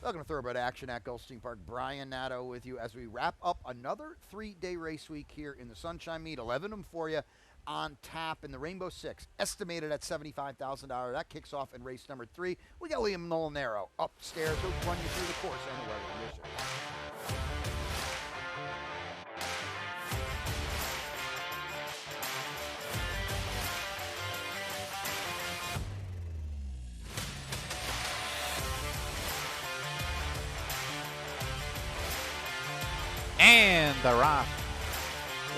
Welcome to Thoroughbred Action at Gulfstream Park. Brian Nadeau with you as we wrap up another three-day race week here in the Sunshine Meet. 11 of them for you on tap in the Rainbow Six, estimated at $75,000. That kicks off in race number 3. We got Liam Molinaro upstairs. He'll run you through the course and the weather conditions. And the rock.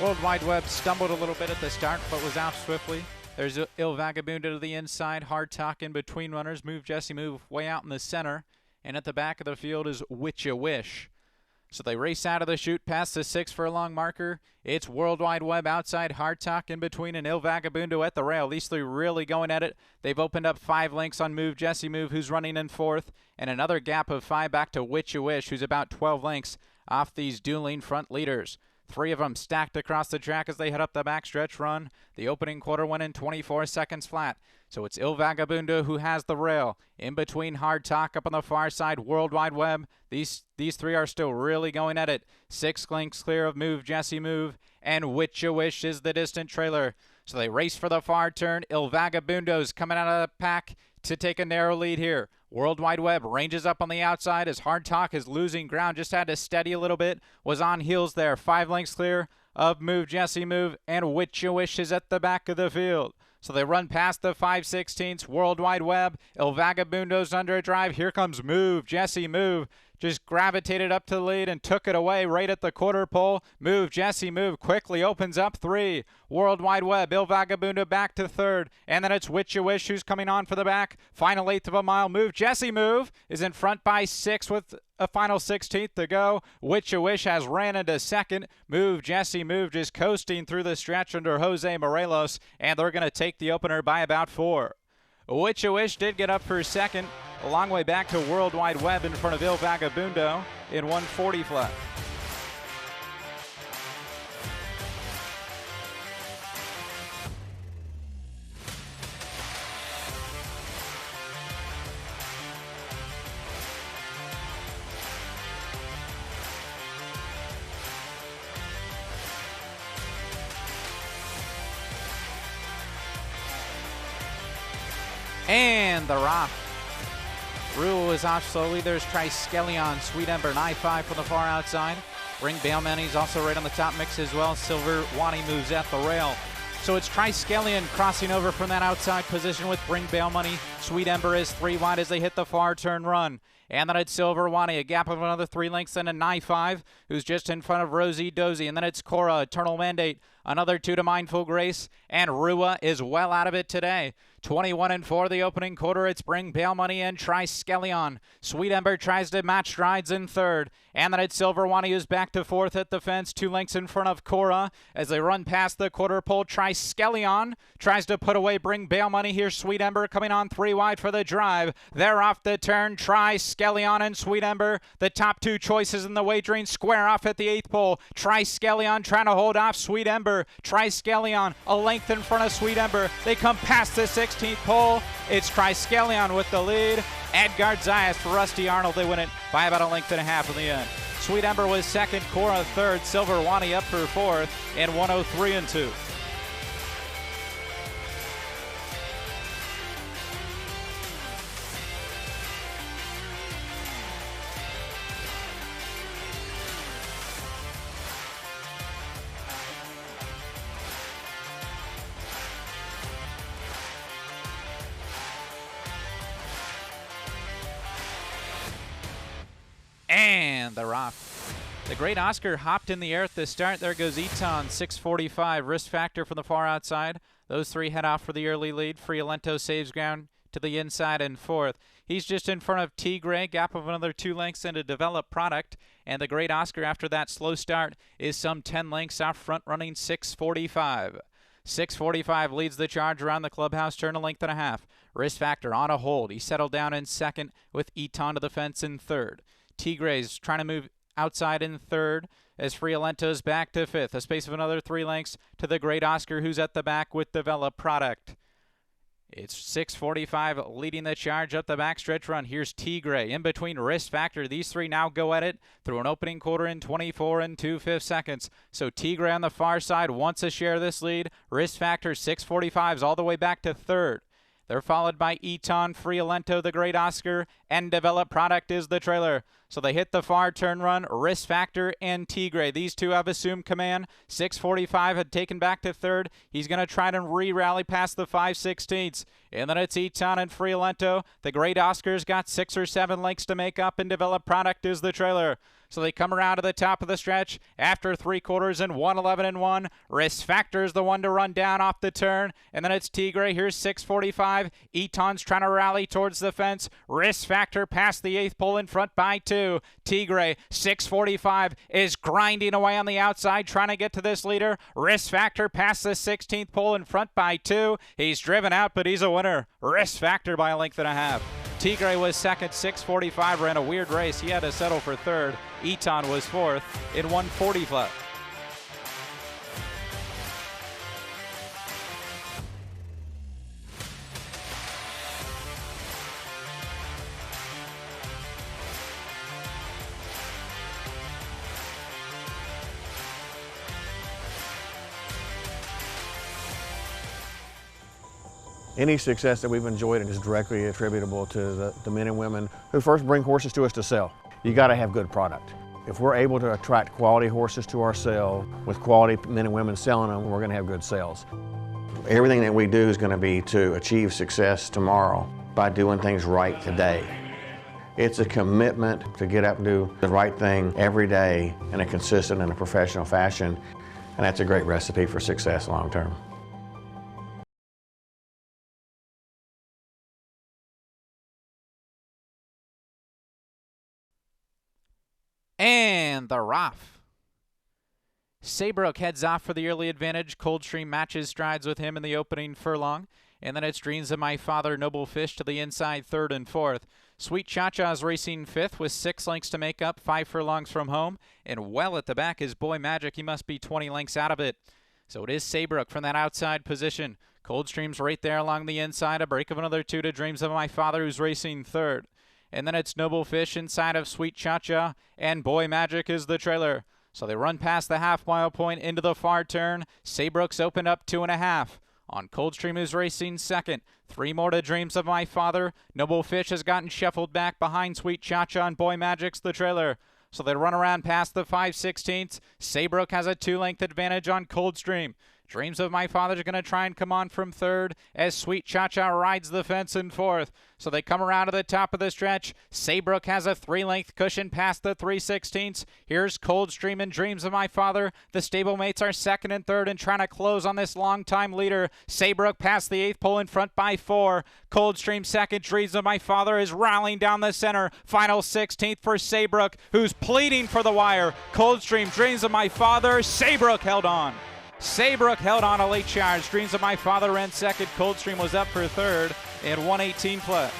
World Wide Web stumbled a little bit at the start, but was out swiftly. There's Il Vagabundo to the inside. Hard Talk in between runners. Move Jesse Move way out in the center. And at the back of the field is Which You Wish. So they race out of the chute past the 6 furlong marker. It's World Wide Web outside, Hard Talk in between, and Il Vagabundo at the rail. These three really going at it. They've opened up 5 lengths on Move Jesse Move, who's running in 4th, and another gap of 5 back to Which You Wish, who's about 12 lengths off these dueling front leaders. 3 of them stacked across the track as they head up the backstretch run. The opening quarter went in 24 seconds flat. So it's Il Vagabundo who has the rail. In between, Hard Talk up on the far side, World Wide Web. These 3 are still really going at it. 6 lengths clear of Move Jesse Move, and Which You Wish is the distant trailer. So they race for the far turn. Il Vagabundo's coming out of the pack to take a narrow lead here. World Wide Web ranges up on the outside as Hard Talk is losing ground. Just had to steady a little bit. Was on heels there. 5 lengths clear of Move Jesse Move, and Which You Wish is at the back of the field. So they run past the 5/16. World Wide Web. Il Vagabundo's under a drive. Here comes Move Jesse Move. Just gravitated up to the lead and took it away right at the quarter pole. Move Jesse Move quickly opens up 3. World Wide Web, Il Vagabundo back to 3rd. And then it's Which You Wish who's coming on for the back. Final 1/8 of a mile. Move Jesse Move is in front by 6 with a final 16th to go. Which You Wish has ran into 2nd. Move Jesse Move just coasting through the stretch under Jose Morelos. And they're going to take the opener by about 4. Which You Wish did get up for 2nd. A long way back to World Wide Web in front of Il Vagabundo in 140 flat. And the rock. Rule is off slowly. There's Triskelion, Sweet Ember, and I-5 from the far outside. Ring Bail Money's also right on the top mix as well. Silver Wani moves at the rail. So it's Triskelion crossing over from that outside position with Bring Bail Money. Sweet Ember is 3 wide as they hit the far turn run. And then it's Silver Wani, a gap of another 3 lengths, and a I-5, who's just in front of Rosie Dozy. And then it's Cora, Eternal Mandate, another 2 to Mindful Grace. And Rua is well out of it today. 21-4 the opening quarter. It's Bring Bail Money and Triskelion. Sweet Ember tries to match strides in 3rd. And then it's Silver Wani who's back to 4th at the fence, 2 lengths in front of Cora. As they run past the quarter pole, Triskelion tries to put away Bring Bail Money. Here's Sweet Ember coming on 3 wide for the drive. They're off the turn. Triskelion and Sweet Ember, the top 2 choices in the wagering, square off at the 8th pole. Triskelion trying to hold off Sweet Ember. Triskelion a length in front of Sweet Ember. They come past the 16th pole. It's Triskelion with the lead. Edgard Zayas for Rusty Arnold. They win it by about 1.5 lengths in the end. Sweet Ember was 2nd, Cora 3rd, Silver Wani up for 4th in 103-2. And the rock. The Great Oscar hopped in the air at the start. There goes Eton, 6:45. Wrist Factor from the far outside. Those 3 head off for the early lead. Friolento saves ground to the inside in 4th. He's just in front of Tigre, gap of another 2 lengths and a developed product. And the Great Oscar, after that slow start, is some 10 lengths out front, running 6:45. 6:45 leads the charge around the clubhouse turn, 1.5 lengths. Wrist Factor on a hold. He settled down in 2nd with Eton to the fence in 3rd. Tigre's trying to move outside in 3rd as Friolento's back to 5th. A space of another 3 lengths to the Great Oscar, who's at the back with developed product. It's 6:45 leading the charge up the backstretch run. Here's T.A.A. in between Risk Factor. These three now go at it through an opening quarter in 24 2/5 seconds. So T.A.A. on the far side wants a share of this lead. Risk Factor 6:45s all the way back to third. They're followed by Eton, Friolento, the Great Oscar, and Developed Product is the trailer. So they hit the far turn run, Risk Factor and T.A.A. These two have assumed command. 6:45 had taken back to third. He's going to try to re-rally past the 5/16. And then it's Eton and Friolento. The Great Oscar's got 6 or 7 lengths to make up, and Developed Product is the trailer. So they come around to the top of the stretch after 3 quarters and 1:11 Risk Factor's the one to run down off the turn. And then it's T.A.A. Here's 6:45. Eton's trying to rally towards the fence. Risk Factor past the 8th pole in front by 2. T.A.A. 6:45 is grinding away on the outside trying to get to this leader. Risk Factor past the 16th pole in front by 2. He's driven out, but he's a winner. Risk Factor by a length and a half. T.A.A. was second, 6:45, ran a weird race. He had to settle for third. Eton was fourth in 1:40 flat. Any success that we've enjoyed is directly attributable to the men and women who first bring horses to us to sell. You got to have good product. If we're able to attract quality horses to our sale with quality men and women selling them, we're going to have good sales. Everything that we do is going to be to achieve success tomorrow by doing things right today. It's a commitment to get up and do the right thing every day in a consistent and a professional fashion, and that's a great recipe for success long term. And the Roff. Saybrook heads off for the early advantage. Coldstream matches strides with him in the opening furlong. And then it's Dreams of My Father, Noble Fish to the inside, third and fourth. Sweet Cha-Cha is racing fifth with 6 lengths to make up, 5 furlongs from home. And well at the back is Boy Magic. He must be 20 lengths out of it. So it is Saybrook from that outside position. Coldstream's right there along the inside. A break of another 2 to Dreams of My Father, who's racing third. And then it's Noble Fish inside of Sweet Cha-Cha, and Boy Magic is the trailer. So they run past the half-mile point into the far turn. Saybrook's opened up 2.5. On Coldstream, who's racing second. 3 more to Dreams of My Father. Noble Fish has gotten shuffled back behind Sweet Cha-Cha, and Boy Magic's the trailer. So they run around past the 5/16. Saybrook has a 2-length advantage on Coldstream. Dreams of My Father's going to try and come on from third as Sweet Cha-Cha rides the fence in fourth. So they come around to the top of the stretch. Saybrook has a 3-length cushion past the 3/16. Here's Coldstream and Dreams of My Father. The stablemates are second and third and trying to close on this long-time leader. Saybrook past the 8th pole in front by 4. Coldstream second. Dreams of My Father is rallying down the center. Final 16th for Saybrook, who's pleading for the wire. Coldstream, Dreams of My Father. Saybrook held on. Saybrook held on a late charge. Dreams of My Father ran second. Coldstream was up for third in 1:18 flat.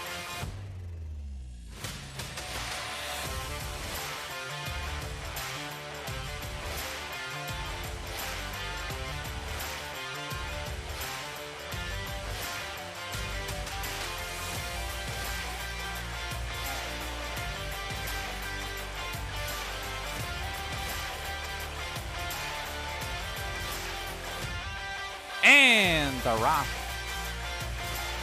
And the Rock.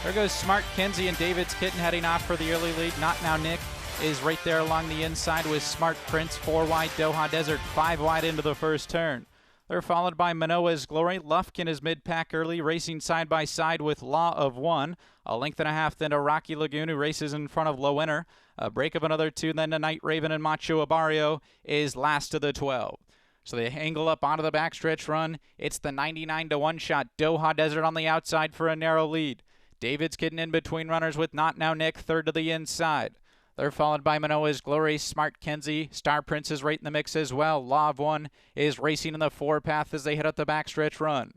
There goes Smart Kenzie and David's Kitten heading off for the early lead. Not Now Nick is right there along the inside with Smart Prince. 4 wide Doha Desert, 5 wide into the first turn. They're followed by Manoa's Glory. Lufkin is mid-pack early, racing side by side with Law of One. A length and a half then to Rocky Lagoon, who races in front of Low Winner. A break of another 2 then to Night Raven, and Macho Abario is last of the 12. So they angle up onto the backstretch run. It's the 99-1 shot. Doha Desert on the outside for a narrow lead. David's Kitten in between runners with Not Now Nick, third to the inside. They're followed by Manoa's Glory, Smart Kenzie, Star Prince is right in the mix as well. Law of One is racing in the 4 path as they head up the backstretch run.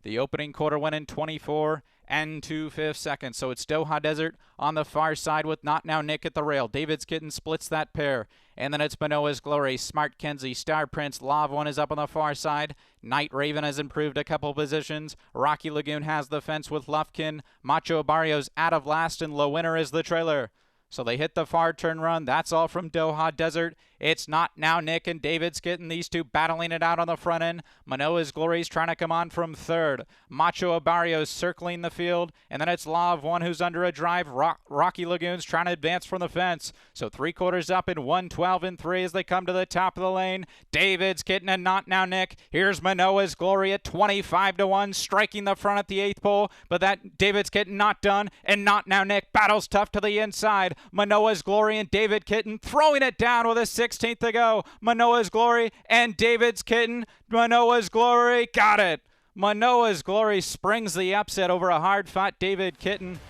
The opening quarter went in 24 and 2/5 seconds. So it's Doha Desert on the far side with Not Now Nick at the rail. David's Kitten splits that pair. And then it's Manoa's Glory, Smart Kenzie, Star Prince, Law of One is up on the far side. Night Raven has improved a couple positions. Rocky Lagoon has the fence with Lufkin. Macho Barrios out of last, and Low Winner is the trailer. So they hit the far turn run. That's all from Doha Desert. It's Not Now Nick and David's Kitten, these two battling it out on the front end. Manoa's Glory's trying to come on from third. Macho Barrios circling the field. And then it's Law of One who's under a drive. Rocky Lagoon's trying to advance from the fence. So 3/4 up in 1:12 and 3 as they come to the top of the lane. David's Kitten and Not Now Nick. Here's Manoa's Glory at 25-1, striking the front at the 8th pole. But that David's Kitten not done. And Not Now Nick battles tough to the inside. Manoa's Glory and David Kitten throwing it down with a 16th to go. Manoa's Glory and David's Kitten. Manoa's Glory got it. Manoa's Glory springs the upset over a hard-fought David Kitten.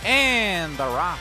And the rock.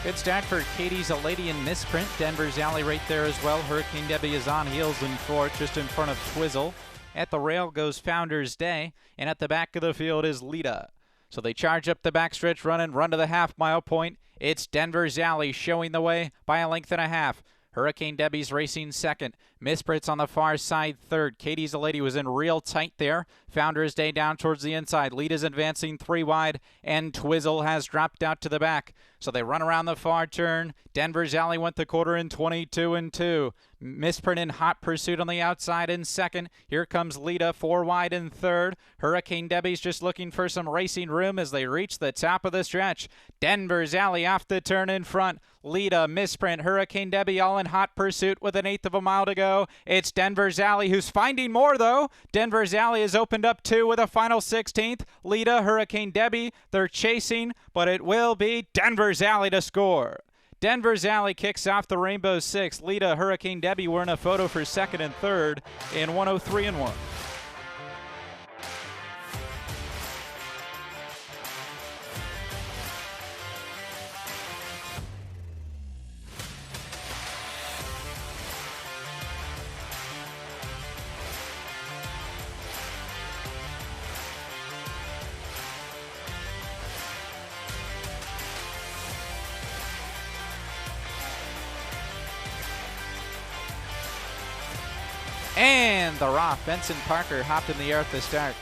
Good start for Katie's A Lady and Misprint. Denver's Alley right there as well. Hurricane Debbie is on heels in fourth, just in front of Twizzle. At the rail goes Founders Day, and at the back of the field is Lita. So they charge up the backstretch run and run to the half-mile point. It's Denver's Alley showing the way by a length and a half. Hurricane Debbie's racing second. Misprint's on the far side third. Katie's A Lady was in real tight there. Founders Day down towards the inside. Lita's advancing 3 wide, and Twizzle has dropped out to the back. So they run around the far turn. Denver's Alley went the quarter in 22 and 2. Misprint in hot pursuit on the outside in second. Here comes Lita 4 wide in third. Hurricane Debbie's just looking for some racing room as they reach the top of the stretch. Denver's Alley off the turn in front. Lita, Misprint, Hurricane Debbie all in hot pursuit with an 1/8 of a mile to go. It's Denver's Alley who's finding more though. Denver's Alley has opened up 2 with a final 16th. Lita, Hurricane Debbie, they're chasing, but it will be Denver's Alley to score. Denver's Alley kicks off the Rainbow 6. Lita, Hurricane Debbie were in a photo for second and third in 1:03 and 1. And the Rock. Benson Parker hopped in the air at the start.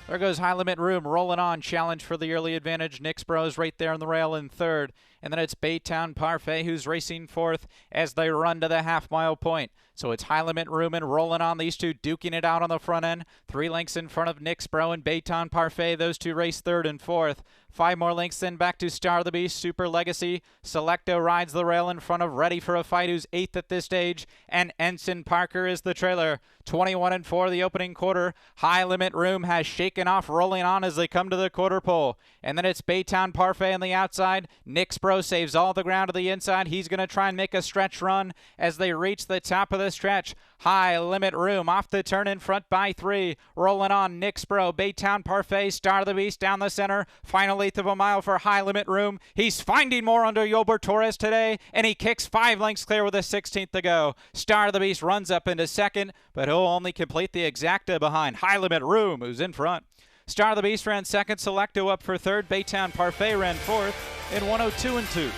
There goes High Limit Room rolling on. Challenge for the early advantage. Nixbro's right there on the rail in third. And then it's Baytown Parfait who's racing fourth as they run to the half-mile point. So it's High Limit Room and rolling on. These two duking it out on the front end. 3 lengths in front of Nixbro and Baytown Parfait. Those two race third and fourth. 5 more lengths then back to Star of the Beast, Super Legacy. Selecto rides the rail in front of Ready for a Fight, who's 8th at this stage. And Ensign Parker is the trailer. 21 and 4 the opening quarter. High Limit Room has shaken off, rolling on as they come to the quarter pole. And then it's Baytown Parfait on the outside. Nixbro saves all the ground to the inside. He's going to try and make a stretch run as they reach the top of the stretch. High Limit Room off the turn in front by 3. Rolling on Nixbro, Baytown Parfait, Star of the Beast down the center. Final 1/8 of a mile for High Limit Room. He's finding more under Yobert Torres today, and he kicks 5 lengths clear with a 16th to go. Star of the Beast runs up into second, but he'll only complete the exacta behind High Limit Room, who's in front. Star of the Beast ran second, Selecto up for third, Baytown Parfait ran fourth in 1:02 and 2.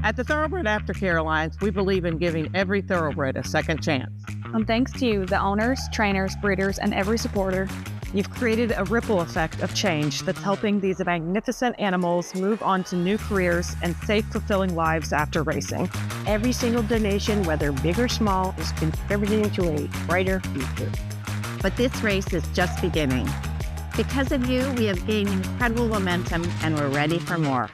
At the Thoroughbred Aftercare Alliance, we believe in giving every thoroughbred a second chance. And thanks to you, the owners, trainers, breeders, and every supporter, you've created a ripple effect of change that's helping these magnificent animals move on to new careers and safe, fulfilling lives after racing. Every single donation, whether big or small, is contributing to a brighter future. But this race is just beginning. Because of you, we have gained incredible momentum and we're ready for more.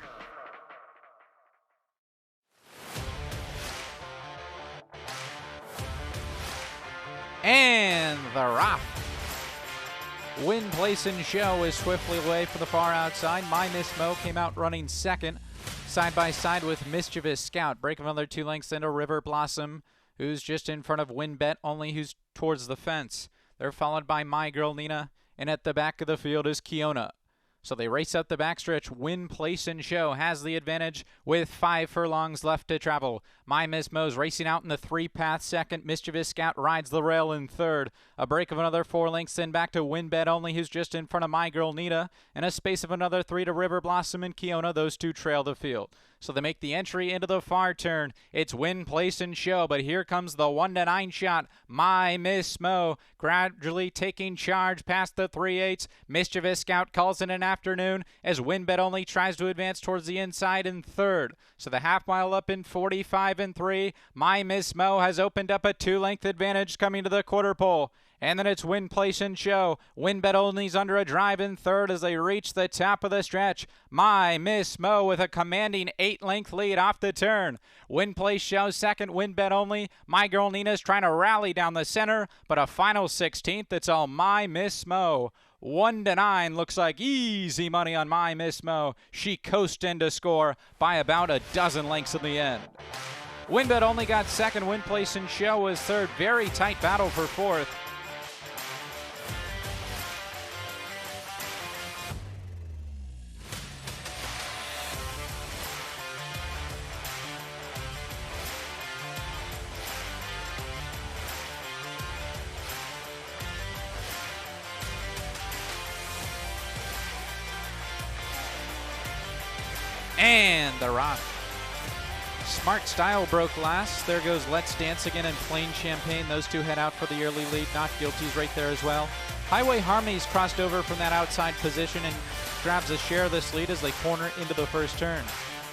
And the rock. Win, place, and show is swiftly away for the far outside. My Miss Mo came out running second, side by side with Mischievous Scout. Break of another 2 lengths into River Blossom, who's just in front of Win Bet Only, who's towards the fence. They're followed by My Girl Nina, and at the back of the field is Kiona. So they race up the backstretch. Win, place, and show has the advantage with 5 furlongs left to travel. My Miss Mo's racing out in the 3-path second. Mischievous Scout rides the rail in third. A break of another 4 lengths, then back to Win Bet Only, who's just in front of My Girl Nita, and a space of another 3 to River Blossom and Kiona. Those two trail the field. So they make the entry into the far turn. It's Win, place, and show, but here comes the 1-9 shot. My Miss Mo gradually taking charge past the 3/8. Mischievous Scout calls in an afternoon as Win Bet Only tries to advance towards the inside in third. So the half mile up in 45-3. My Miss Mo has opened up a 2-length advantage coming to the quarter pole. And then it's Win, place, and show. Win Bet Only's under a drive in third as they reach the top of the stretch. My Miss Mo with a commanding 8-length lead off the turn. Win, place, show second. Win Bet Only. My Girl Nina's trying to rally down the center, but a final 16th. It's all My Miss Mo. 1-9 looks like easy money on My Miss Mo. She coasted into score by about a dozen lengths in the end. Win Bet Only got second. Win, place, and show was third. Very tight battle for fourth. And the rock. Smart Style broke last. There goes Let's Dance Again and Plain Champagne. Those two head out for the early lead. Not Guilty's right there as well. Highway Harmony's crossed over from that outside position and grabs a share of this lead as they corner into the first turn.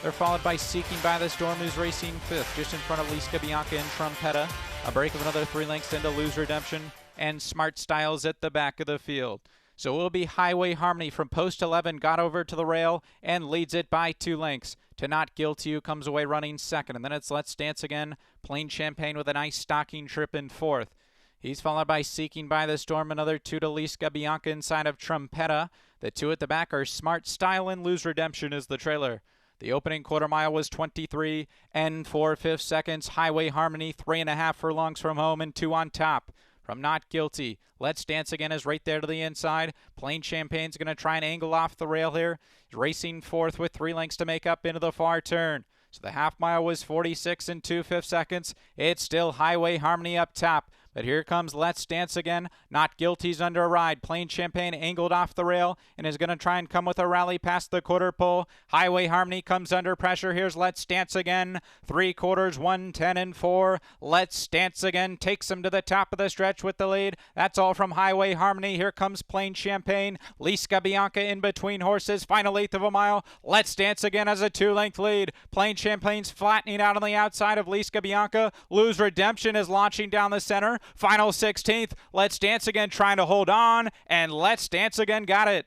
They're followed by Seeking by the Storm, who's racing fifth, just in front of Liska Bianca and Trumpetta. A break of another 3 lengths into Lose Redemption, and Smart Styles at the back of the field. So it will be Highway Harmony from post 11, got over to the rail and leads it by 2 lengths. To Not Guilty, who comes away running second. And then it's Let's Dance Again, Plain Champagne with a nice stocking trip in fourth. He's followed by Seeking by the Storm, another 2 to Liska Bianca inside of Trumpetta. The 2 at the back are Smart Style and Lose Redemption is the trailer. The opening quarter mile was 23 and 4/5 seconds. Highway Harmony 3.5 furlongs from home and 2 on top. From Not Guilty, Let's Dance Again is right there to the inside. Plain Champagne's going to try and angle off the rail here. He's racing fourth with 3 lengths to make up into the far turn. So the half mile was 46 and 2/5 seconds. It's still Highway Harmony up top. But here comes Let's Dance Again. Not Guilty's under a ride. Plain Champagne angled off the rail and is going to try and come with a rally past the quarter pole. Highway Harmony comes under pressure. Here's Let's Dance Again. 3/4, 1:10 and 4. Let's Dance Again takes him to the top of the stretch with the lead. That's all from Highway Harmony. Here comes Plain Champagne. Liska Bianca in between horses. Final 1/8 of a mile. Let's Dance Again has a 2-length lead. Plain Champagne's flattening out on the outside of Liska Bianca. Lose Redemption is launching down the center. Final 16th. Let's Dance Again trying to hold on, and Let's Dance Again got it.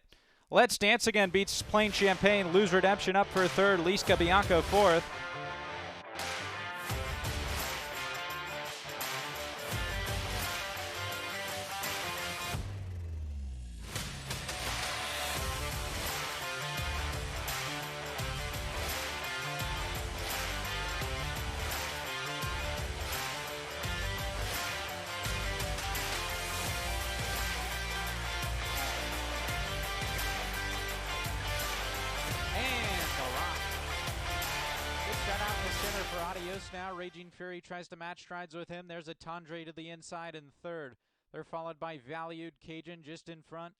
Let's Dance Again beats Plain Champagne. Lose Redemption up for third. Liska Bianca fourth. Now Raging Fury tries to match strides with him. There's a Tendre to the inside in third. They're followed by Valued Cajun just in front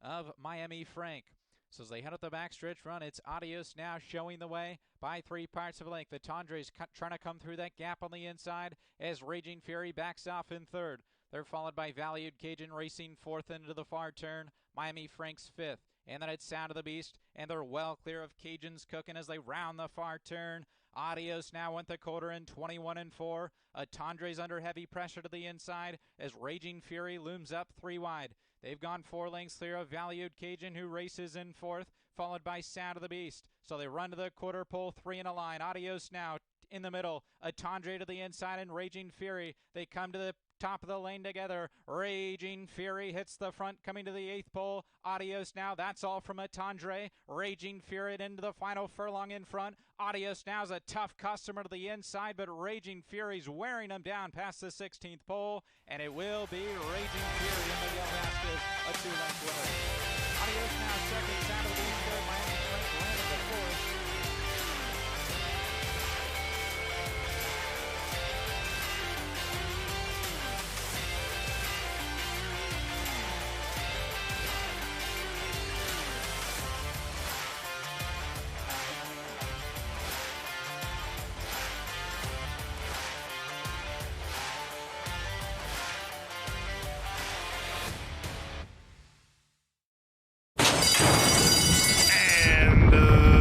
of Miami Frank. So as they head up the backstretch run, it's Adios Now showing the way by 3 parts of a length. The Tendre's trying to come through that gap on the inside as Raging Fury backs off in third. They're followed by Valued Cajun racing fourth into the far turn. Miami Frank's fifth. And then it's Sound of the Beast, and they're well clear of Cajun's cooking as they round the far turn. Adios Now went the quarter in 21 and 4. Tendre's under heavy pressure to the inside as Raging Fury looms up 3 wide. They've gone 4 lengths clear of Valued Cajun, who races in 4th, followed by Sound of the Beast. So they run to the quarter pole, 3 in a line. Adios Now in the middle, Attendre to the inside, and Raging Fury. They come to the top of the lane together. Raging Fury hits the front, coming to the 8th pole. Adios Now, that's all from Attendre. Raging Fury into the final furlong in front. Adios Now's a tough customer to the inside, but Raging Fury's wearing him down past the 16th pole, and it will be Raging Fury in the yellow basket, a 2-length winner. Adios Now second, Sound of the Beast third, Miami Frank landed the 4th.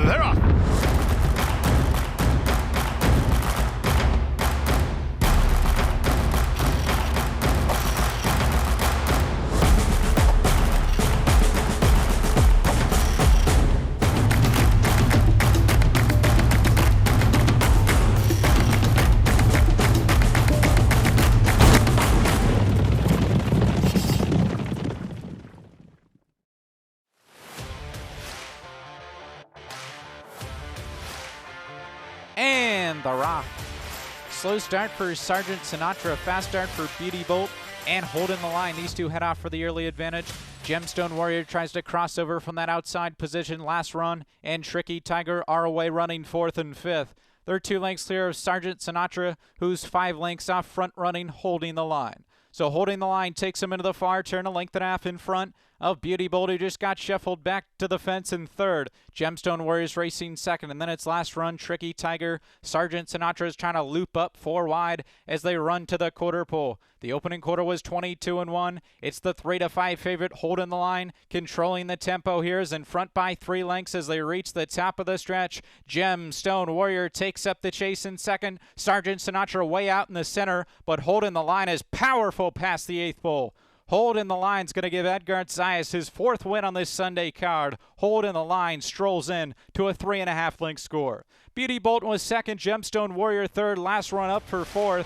They're off. And the rock. Slow start for Sergeant Sinatra, fast start for Beauty Bolt, and holding the line. These two head off for the early advantage. Gemstone Warrior tries to cross over from that outside position last run, and Tricky Tiger are away running 4th and 5th. They're 2 lengths clear of Sergeant Sinatra, who's 5 lengths off front running, holding the line. So holding the line takes him into the far turn, a length and a half in front of Beauty Bolt, who just got shuffled back to the fence in 3rd. Gemstone Warriors racing 2nd, and then it's last run, Tricky Tiger. Sergeant Sinatra is trying to loop up 4 wide as they run to the quarter pole. The opening quarter was 22-1. It's the 3-5 favorite holding the line, controlling the tempo here, is in front by 3 lengths as they reach the top of the stretch. Gemstone Warrior takes up the chase in 2nd. Sergeant Sinatra way out in the center, but holding the line is powerful past the 8th pole. Hold in the Line's going to give Edgar Zayas his 4th win on this Sunday card. Hold in the Line strolls in to a 3.5 length score. Beauty Bolt was 2nd, Gemstone Warrior 3rd, last run up for 4th.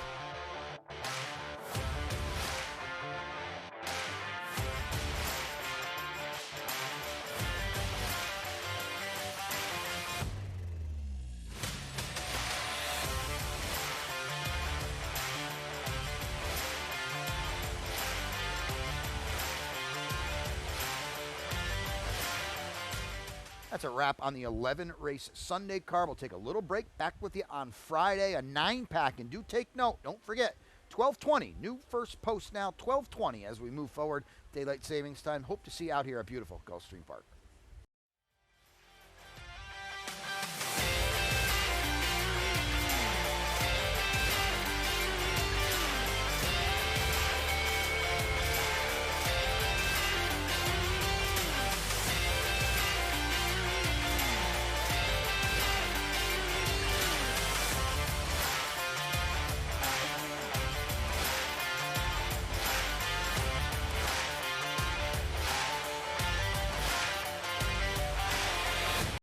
That's a wrap on the 11-race Sunday card. We'll take a little break. Back with you on Friday, a 9-pack. And do take note, don't forget, 12:20, new first post now, 12:20 as we move forward. Daylight savings time. Hope to see you out here at beautiful Gulfstream Park.